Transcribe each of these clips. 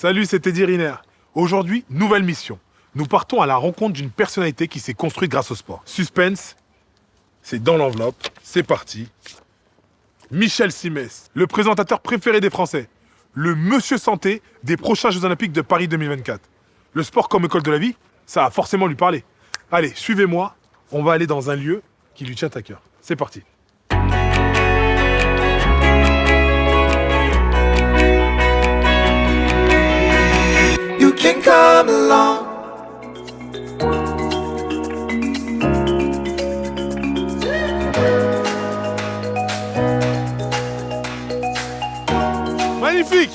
Salut, c'est Teddy Riner. Aujourd'hui, nouvelle mission. Nous partons à la rencontre d'une personnalité qui s'est construite grâce au sport. Suspense, c'est dans l'enveloppe, c'est parti. Michel Simès, le présentateur préféré des Français. Le monsieur santé des prochains Jeux Olympiques de Paris 2024. Le sport comme école de la vie, ça va forcément lui parler. Allez, suivez-moi, on va aller dans un lieu qui lui tient à cœur. C'est parti. You can come along. Magnifique!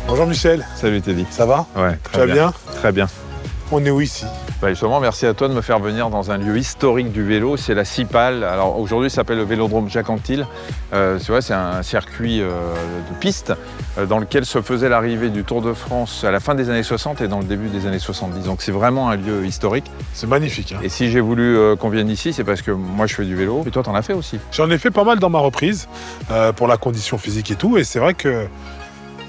Bonjour Michel, Salut Teddy. ça va? Ouais, Tu vas bien? Très bien. On est où ici? Bah justement, merci à toi de me faire venir dans un lieu historique du vélo. C'est la Cipale. Alors aujourd'hui, ça s'appelle le Vélodrome Jacques Anquetil. C'est un circuit de piste dans lequel se faisait l'arrivée du Tour de France à la fin des années 60 et dans le début des années 70. Donc c'est vraiment un lieu historique. C'est magnifique. Hein. Et si j'ai voulu qu'on vienne ici, c'est parce que moi je fais du vélo. Et toi, t'en as fait aussi. J'en ai fait pas mal dans ma reprise pour la condition physique et tout. Et c'est vrai que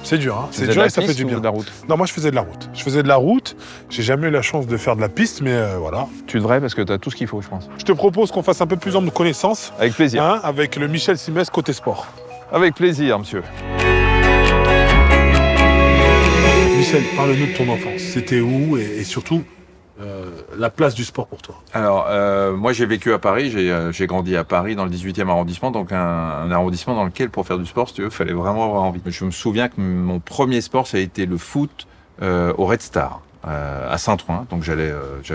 c'est dur. Hein. C'est dur et ça fait du bien. De la route. Non, moi je faisais de la route. Je faisais de la route. J'ai jamais eu la chance de faire de la piste, mais voilà. Tu devrais parce que tu as tout ce qu'il faut, je pense. Je te propose qu'on fasse un peu plus en de connaissances Avec plaisir. hein, avec le Michel Simès côté sport. Avec plaisir, monsieur. Michel, parle-nous de ton enfance. C'était où et surtout la place du sport pour toi. Alors, moi, j'ai vécu à Paris, j'ai grandi à Paris dans le 18e arrondissement, donc un arrondissement dans lequel, pour faire du sport, si tu veux, il fallait vraiment avoir envie. Je me souviens que mon premier sport, ça a été le foot au Red Star, à Saint-Ouen. Donc, j'allais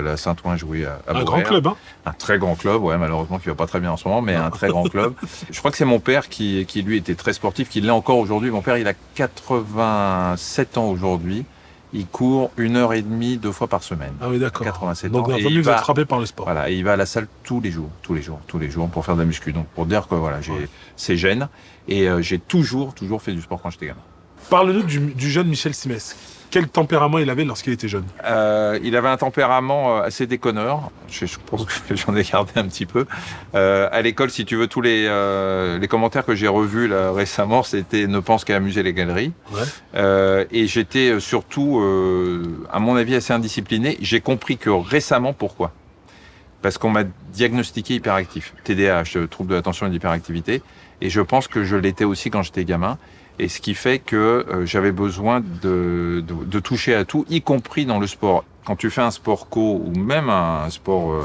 à Saint-Ouen jouer à Un Beauvais. grand club, hein? Un très grand club, ouais, malheureusement, qui va pas très bien en ce moment, mais un très grand club. Je crois que c'est mon père qui lui, était très sportif, qui l'est encore aujourd'hui. Mon père, il a 87 ans aujourd'hui. Il court 1h30, 2 fois par semaine. Ah oui, d'accord. 87 Donc, ans. la Et famille il vous êtes va- frappé par le sport. Voilà, et il va à la salle tous les jours pour faire de la muscu. Donc pour dire que voilà, j'ai ces gènes et j'ai toujours fait du sport quand j'étais gamin. Parle-nous du jeune Michel Simès. Quel tempérament il avait lorsqu'il était jeune? Il avait un tempérament assez déconneur. Je pense que j'en ai gardé un petit peu. À l'école, si tu veux, tous les commentaires que j'ai revus là, récemment, c'était ne pense qu'à amuser les galeries. Ouais. Et j'étais surtout, à mon avis, assez indiscipliné. J'ai compris que récemment, pourquoi? Parce qu'on m'a diagnostiqué hyperactif, TDAH, trouble de l'attention et de l'hyperactivité. Et je pense que je l'étais aussi quand j'étais gamin. Et ce qui fait que j'avais besoin de toucher à tout, y compris dans le sport. Quand tu fais un sport co ou même un sport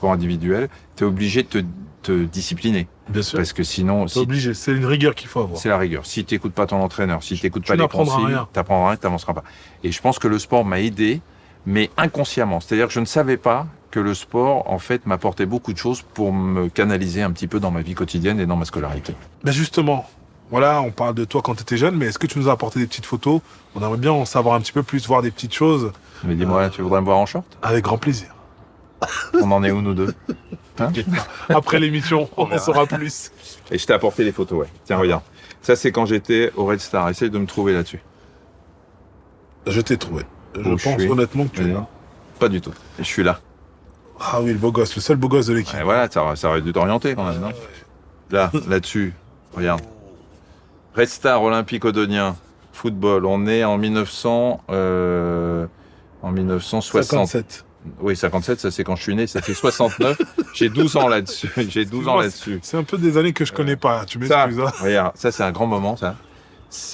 individuel, tu es obligé de te discipliner. Bien sûr. Parce que sinon, C'est obligé. C'est une rigueur qu'il faut avoir. c'est la rigueur. Si tu n'écoutes pas ton entraîneur, si tu n'écoutes Tu pas les n'apprendras consignes, rien. tu n'apprendras rien, tu n'avanceras pas. Et je pense que le sport m'a aidé, mais inconsciemment. C'est-à-dire que je ne savais pas que le sport, en fait, m'apportait beaucoup de choses pour me canaliser un petit peu dans ma vie quotidienne et dans ma scolarité. Ben justement, voilà, on parle de toi quand tu étais jeune, mais est-ce que tu nous as apporté des petites photos? On aimerait bien en savoir un petit peu plus, voir des petites choses. Mais dis-moi, tu voudrais me voir en short? Avec grand plaisir. On en est où, nous deux? Hein? Après l'émission, on en verra. saura plus. Et je t'ai apporté les photos, ouais. Tiens, regarde. Ça, c'est quand j'étais au Red Star. Essaye de me trouver là-dessus. Je t'ai trouvé. Je Où je pense suis. honnêtement que tu es Mais là. non, pas du tout. Et je suis là. Ah oui, le beau gosse, le seul beau gosse de l'équipe. Ouais, voilà, ça aurait dû t'orienter quand même, non? Là, là-dessus. Regarde. Red Star olympique odonien. Football. On est en 1960. 57. Oui, 57, ça c'est quand je suis né. Ça fait 69. J'ai 12 ans là-dessus. J'ai 12 ans là-dessus. C'est un peu des années que je connais pas, tu Ça, m'excuses. Hein. regarde, ça c'est un grand moment, ça.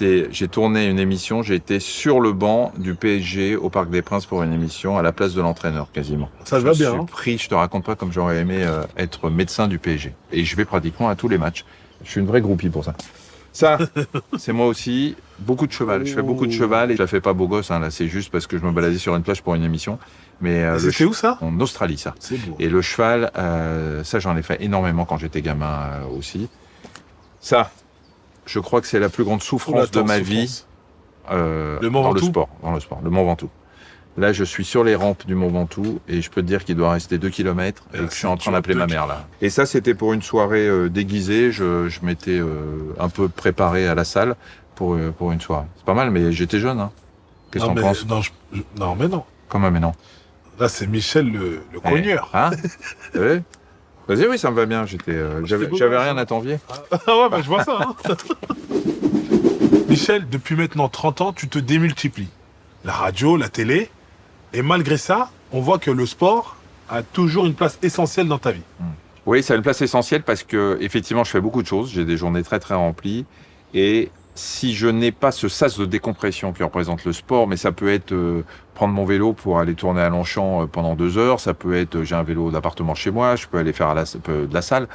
J'ai tourné une émission, j'ai été sur le banc du PSG au Parc des Princes pour une émission à la place de l'entraîneur quasiment. Ça te va bien, Je hein. suis pris, je te raconte pas comme j'aurais aimé être médecin du PSG. Et je vais pratiquement à tous les matchs. Je suis une vraie groupie pour ça. Ça, c'est moi aussi. Beaucoup de cheval. Je fais beaucoup de cheval et je la fais pas beau gosse. Hein, là, c'est juste parce que je me baladais sur une plage pour une émission. Mais C'était où ça? en Australie, ça. C'est beau. Et le cheval, ça j'en ai fait énormément quand j'étais gamin aussi. Ça, je crois que c'est la plus grande souffrance de ma vie Le Mont dans le Ventoux sport, le Mont Ventoux. Là, je suis sur les rampes du Mont Ventoux et je peux te dire qu'il doit rester 2 km et que je suis en train d'appeler ma mère là. Et ça, c'était pour une soirée déguisée. Je m'étais un peu préparé à la salle pour une soirée. C'est pas mal, mais j'étais jeune. Hein. Qu'est-ce que t'en penses? Non, mais non. Comment, mais non. Là, c'est Michel le cogneur. Hein? Ouais. Vas-y, oui, ça me va bien. J'avais rien à t'envier. Ah ouais, bah, je vois ça. Hein. Michel, depuis maintenant 30 ans, tu te démultiplies. La radio, la télé. Et malgré ça, on voit que le sport a toujours une place essentielle dans ta vie. Oui, ça a une place essentielle parce que effectivement, je fais beaucoup de choses. J'ai des journées très très remplies. Et si je n'ai pas ce sas de décompression qui représente le sport, mais ça peut être prendre mon vélo pour aller tourner à Longchamp pendant 2 heures. Ça peut être, j'ai un vélo d'appartement chez moi, je peux aller faire de la salle.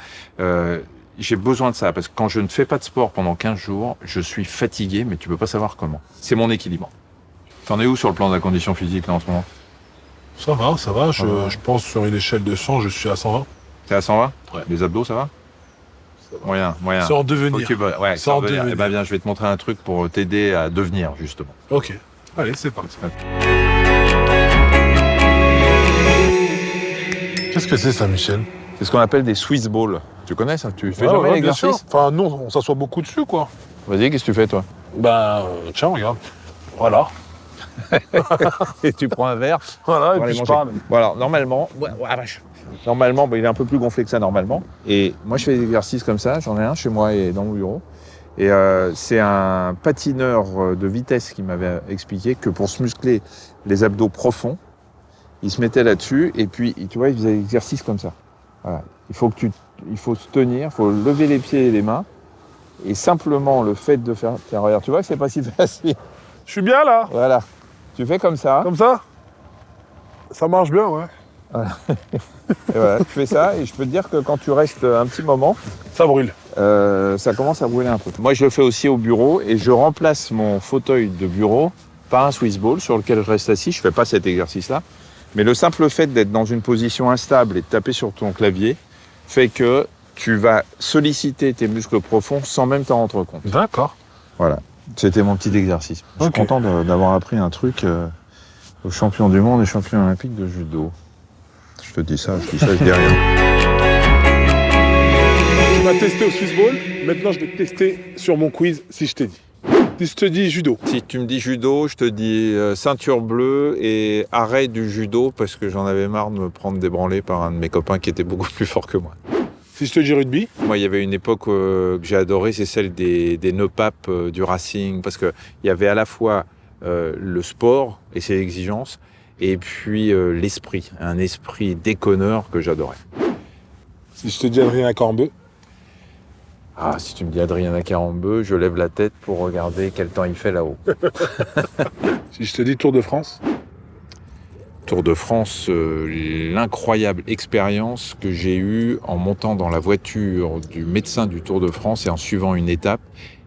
J'ai besoin de ça parce que quand je ne fais pas de sport pendant 15 jours, je suis fatigué, mais tu peux pas savoir comment. C'est mon équilibre. T'en es où sur le plan de la condition physique là en ce moment? Ça va. Je pense sur une échelle de 100, je suis à 120. T'es à 120? Ouais. Les abdos, ça va? Moyen. C'est en devenir. Okay, ouais, c'est en devenir. Eh ben viens, je vais te montrer un truc pour t'aider à devenir, justement. Ok. Allez, c'est parti. Qu'est-ce que c'est ça, Michel? C'est ce qu'on appelle des Swiss balls. Tu connais ça? Tu fais jamais bien l'exercice? sûr. Enfin, non, on s'assoit beaucoup dessus, quoi. Vas-y, qu'est-ce que tu fais, toi? Tiens, regarde. Voilà. Et tu prends un verre. Voilà, et pour puis aller je manger. parle. Voilà, normalement... Normalement, il est un peu plus gonflé que ça, normalement. Et moi, je fais des exercices comme ça. J'en ai un chez moi et dans mon bureau. Et c'est un patineur de vitesse qui m'avait expliqué que pour se muscler les abdos profonds, il se mettait là-dessus et puis, tu vois, il faisait des exercices comme ça. Voilà. Il faut se tenir, il faut lever les pieds et les mains. Et simplement, le fait de faire... Tiens, regarde, tu vois que c'est pas si facile. Je suis bien, là. Voilà. Tu fais comme ça. Comme ça? Ça marche bien, ouais. Et voilà, tu fais ça et je peux te dire que quand tu restes un petit moment, ça brûle. Ça commence à brûler un peu. Moi, je le fais aussi au bureau et je remplace mon fauteuil de bureau par un Swiss ball sur lequel je reste assis. Je fais pas cet exercice-là, mais le simple fait d'être dans une position instable et de taper sur ton clavier fait que tu vas solliciter tes muscles profonds sans même t'en rendre compte. D'accord. Voilà, c'était mon petit exercice. Je suis Ok. content d'avoir appris un truc aux champions du monde et champions olympiques de judo. Je te dis ça, je dis rien. Tu m'as testé au Swiss Ball, maintenant je vais te tester sur mon quiz si je t'ai dit. Si je te dis judo. Si tu me dis judo, je te dis ceinture bleue et arrêt du judo parce que j'en avais marre de me prendre débranlé par un de mes copains qui était beaucoup plus fort que moi. Si je te dis rugby. Moi, il y avait une époque que j'ai adorée, c'est celle des nœuds-papes du Racing, parce qu'il y avait à la fois le sport et ses exigences, et puis l'esprit, un esprit déconneur que j'adorais. Si je te dis Adrien Cornbeu. Ah, si tu me dis Adrien Carambeu, je lève la tête pour regarder quel temps il fait là-haut. Si je te dis Tour de France. Tour de France, l'incroyable expérience que j'ai eue en montant dans la voiture du médecin du Tour de France et en suivant une étape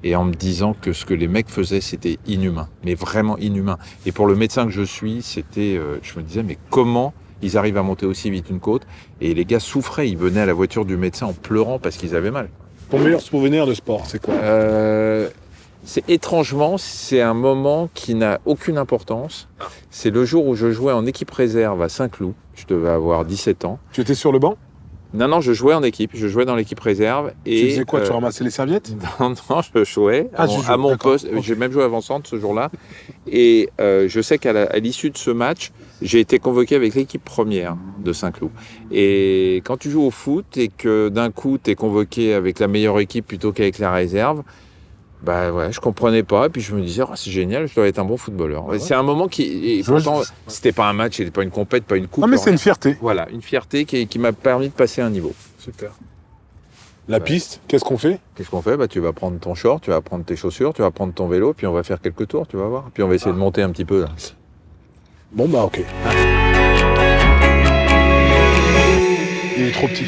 et en me disant que ce que les mecs faisaient, c'était inhumain, mais vraiment inhumain. Et pour le médecin que je suis, c'était, je me disais, mais comment ils arrivent à monter aussi vite une côte? Et les gars souffraient, ils venaient à la voiture du médecin en pleurant parce qu'ils avaient mal. Ton meilleur souvenir de sport, c'est quoi? C'est étrangement, c'est un moment qui n'a aucune importance. C'est le jour où je jouais en équipe réserve à Saint-Cloud. Je devais avoir 17 ans. Tu étais sur le banc? Non, je jouais en équipe. Je jouais dans l'équipe réserve. Et, Tu faisais quoi? Tu ramassais les serviettes? Non, je jouais à mon poste. Okay. J'ai même joué avant-centre ce jour-là. Et je sais qu'à l'issue de ce match, j'ai été convoqué avec l'équipe première de Saint-Cloud. Et quand tu joues au foot et que d'un coup, tu es convoqué avec la meilleure équipe plutôt qu'avec la réserve, bah ouais, je comprenais pas. Et puis je me disais, oh, c'est génial, je dois être un bon footballeur. Ouais. C'est un moment qui... Et pourtant, c'était pas un match, c'était pas une compète, pas une coupe. Non, mais c'est une fierté. Voilà, une fierté qui m'a permis de passer un niveau. Super. La piste, qu'est-ce qu'on fait? Qu'est-ce qu'on fait? Bah, tu vas prendre ton short, tu vas prendre tes chaussures, tu vas prendre ton vélo, puis on va faire quelques tours, tu vas voir. Puis on va essayer de monter un petit peu, là. Bon, bah, ok. Il est trop petit.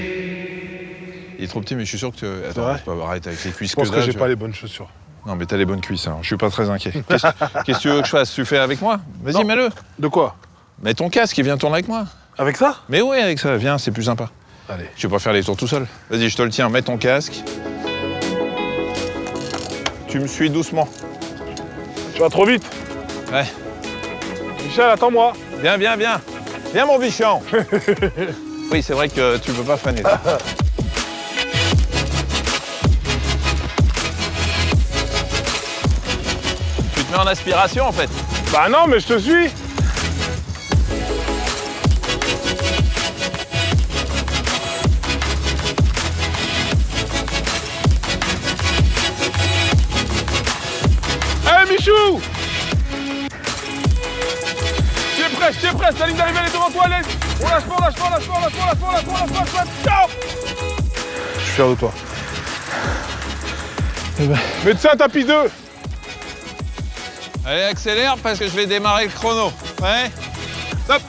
Il est trop petit, mais je suis sûr que tu... vrai Attends, tu peux arrêter avec les cuisses Je pense que dalle, j'ai tu pas vois. les bonnes chaussures. Non, mais t'as les bonnes cuisses, alors je suis pas très inquiet. Qu'est-ce que tu veux que je fasse? Tu fais avec moi? Vas-y, Non. mets-le. De quoi? Mets ton casque et viens tourner avec moi. Avec ça? Mais oui, avec ça, viens, c'est plus sympa. Allez. Je vais pas faire les tours tout seul. Vas-y, je te le tiens, mets ton casque. Tu me suis doucement. Tu vas trop vite. Ouais. Michel, attends-moi. Viens. Viens, mon bichon. Oui, c'est vrai que tu peux pas faner. Tu te mets en aspiration, en fait. Bah non, mais je te suis. reste, la ligne d'arrivée, elle est devant toi, laisse. On lâche pas, ciao. Je suis fier de toi. Médecin, tapis 2. Allez, accélère parce que je vais démarrer le chrono. Ouais. Stop.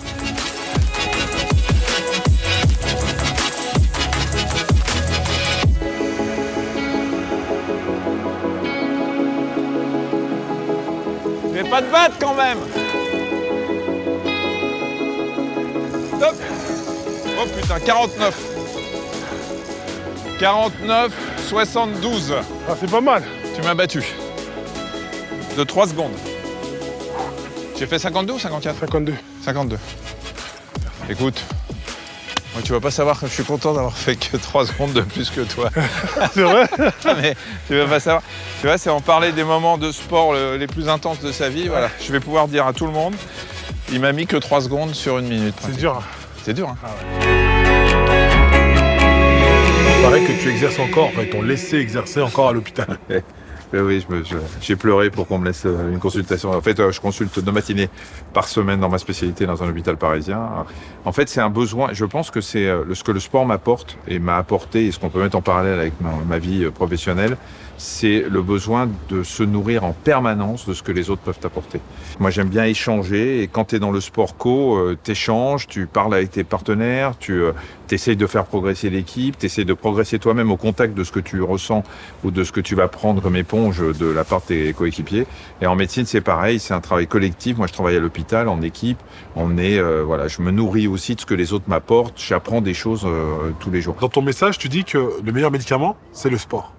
Fais pas de batte quand même. Stop. Oh putain, 49. 49, 72. Ah, c'est pas mal. Tu m'as battu. De 3 secondes. J'ai fait 52 ou 54 52. 52. Écoute, moi, tu vas pas savoir que je suis content d'avoir fait que 3 secondes de plus que toi. C'est vrai? Mais tu vas pas savoir. Tu vois, c'est en parler des moments de sport les plus intenses de sa vie. Voilà, je vais pouvoir dire à tout le monde, il m'a mis que 3 secondes sur 1 minute. C'est dur. C'est dur, hein. Il paraît que tu exerces encore, enfin, ils t'ont laissé exercer encore à l'hôpital. Oui, j'ai pleuré pour qu'on me laisse une consultation. En fait, je consulte 2 matinées par semaine dans ma spécialité dans un hôpital parisien. En fait, c'est un besoin. Je pense que c'est ce que le sport m'apporte et m'a apporté, et ce qu'on peut mettre en parallèle avec ma vie professionnelle, c'est le besoin de se nourrir en permanence de ce que les autres peuvent apporter. Moi, j'aime bien échanger, et quand tu es dans le sport co, t'échanges, tu parles avec tes partenaires, tu essayes de faire progresser l'équipe, tu essayes de progresser toi-même au contact de ce que tu ressens ou de ce que tu vas prendre comme éponge de la part de tes coéquipiers. Et en médecine, c'est pareil, c'est un travail collectif. Moi, je travaille à l'hôpital, en équipe. Voilà, je me nourris aussi de ce que les autres m'apportent. J'apprends des choses tous les jours. Dans ton message, tu dis que le meilleur médicament, c'est le sport.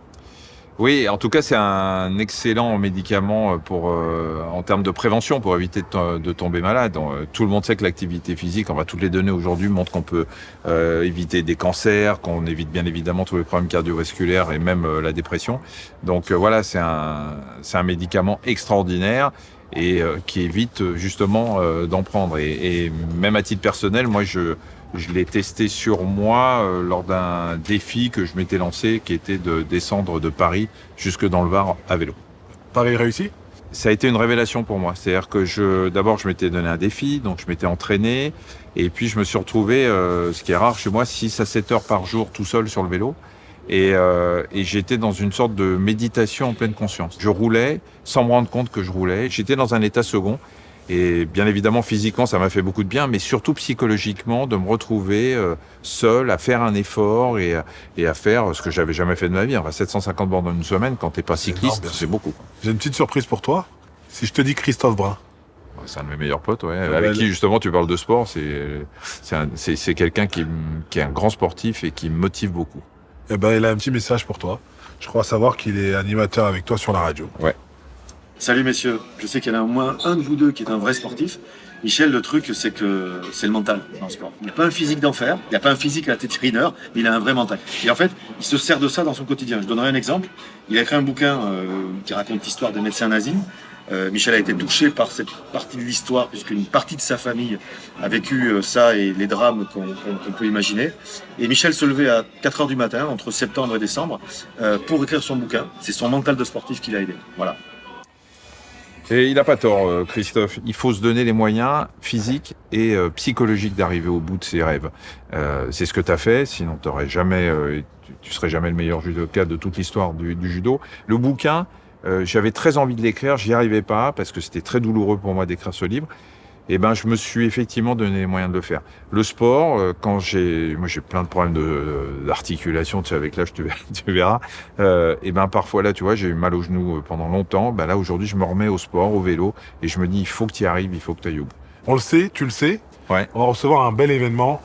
Oui, en tout cas, c'est un excellent médicament en termes de prévention, pour éviter de tomber malade. Tout le monde sait que l'activité physique, toutes les données aujourd'hui montrent qu'on peut éviter des cancers, qu'on évite bien évidemment tous les problèmes cardiovasculaires et même la dépression. Donc voilà, c'est un médicament extraordinaire et qui évite justement d'en prendre. Et même à titre personnel, moi, je l'ai testé sur moi lors d'un défi que je m'étais lancé, qui était de descendre de Paris jusque dans le Var à vélo. Paris réussi? Ça a été une révélation pour moi. C'est-à-dire que d'abord, je m'étais donné un défi, donc je m'étais entraîné, et puis je me suis retrouvé, ce qui est rare chez moi, 6 à 7 heures par jour tout seul sur le vélo. Et j'étais dans une sorte de méditation en pleine conscience. Je roulais sans me rendre compte que je roulais. J'étais dans un état second. Et bien évidemment, physiquement, ça m'a fait beaucoup de bien, mais surtout psychologiquement, de me retrouver seul, à faire un effort et à faire ce que j'avais jamais fait de ma vie. 750 bornes en une semaine, quand t'es pas cycliste, c'est beaucoup. J'ai une petite surprise pour toi. Si je te dis Christophe Brun. C'est un de mes meilleurs potes, ouais. Avec qui justement tu parles de sport. C'est quelqu'un qui est un grand sportif et qui me motive beaucoup. Eh ben, il a un petit message pour toi. Je crois savoir qu'il est animateur avec toi sur la radio. Ouais. Salut messieurs, je sais qu'il y en a au moins un de vous deux qui est un vrai sportif. Michel, le truc, c'est que c'est le mental dans le sport. Il n'y a pas un physique d'enfer, il n'y a pas un physique à la Teddy Riner, mais il a un vrai mental. Et en fait, il se sert de ça dans son quotidien. Je donnerai un exemple. Il a écrit un bouquin qui raconte l'histoire des médecins nazis. Michel a été touché par cette partie de l'histoire, puisqu'une partie de sa famille a vécu ça et les drames qu'on peut imaginer. Et Michel se levait à 4h du matin, entre septembre et décembre, pour écrire son bouquin. C'est son mental de sportif qui l'a aidé. Voilà. Et il n'a pas tort, Christophe. Il faut se donner les moyens physiques et psychologiques d'arriver au bout de ses rêves. C'est ce que tu as fait, sinon t'aurais jamais, tu serais jamais le meilleur judoka de toute l'histoire du judo. Le bouquin, j'avais très envie de l'écrire, j'y arrivais pas parce que c'était très douloureux pour moi d'écrire ce livre. Et ben, je me suis effectivement donné les moyens de le faire. Le sport, moi j'ai plein de problèmes d'articulation, tu sais, avec l'âge, tu verras. Et ben, parfois là, tu vois, j'ai eu mal aux genoux pendant longtemps. Ben là, aujourd'hui, je me remets au sport, au vélo, et je me dis, il faut que tu y arrives, il faut que tu ailles au bout. On le sait, tu le sais. Ouais. On va recevoir un bel événement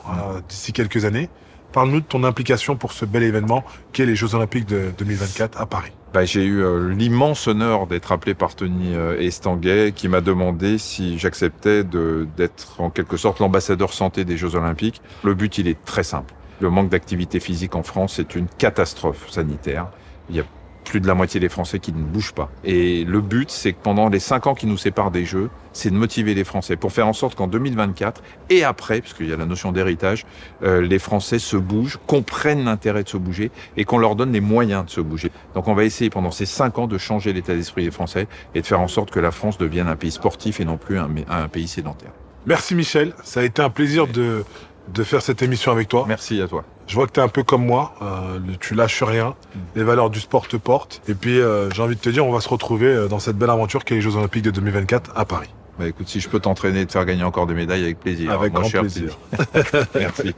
d'ici quelques années. Parle-nous de ton implication pour ce bel événement qu'est les Jeux Olympiques de 2024 à Paris. J'ai eu l'immense honneur d'être appelé par Tony Estanguet, qui m'a demandé si j'acceptais d'être en quelque sorte l'ambassadeur santé des Jeux Olympiques. Le but, il est très simple. Le manque d'activité physique en France est une catastrophe sanitaire. Il y a plus de la moitié des Français qui ne bougent pas. Et le but, c'est que pendant les 5 ans qui nous séparent des Jeux, c'est de motiver les Français pour faire en sorte qu'en 2024 et après, parce qu'il y a la notion d'héritage, les Français se bougent, comprennent l'intérêt de se bouger et qu'on leur donne les moyens de se bouger. Donc on va essayer pendant ces 5 ans de changer l'état d'esprit des Français et de faire en sorte que la France devienne un pays sportif et non plus un pays sédentaire. Merci Michel, ça a été un plaisir de faire cette émission avec toi. Merci à toi. Je vois que tu es un peu comme moi, tu lâches rien, les valeurs du sport te portent. Et puis j'ai envie de te dire, on va se retrouver dans cette belle aventure qu'est les Jeux Olympiques de 2024 à Paris. Bah écoute, si je peux t'entraîner et te faire gagner encore des médailles, avec plaisir. Avec Mon grand cher plaisir. Sylvie. Merci.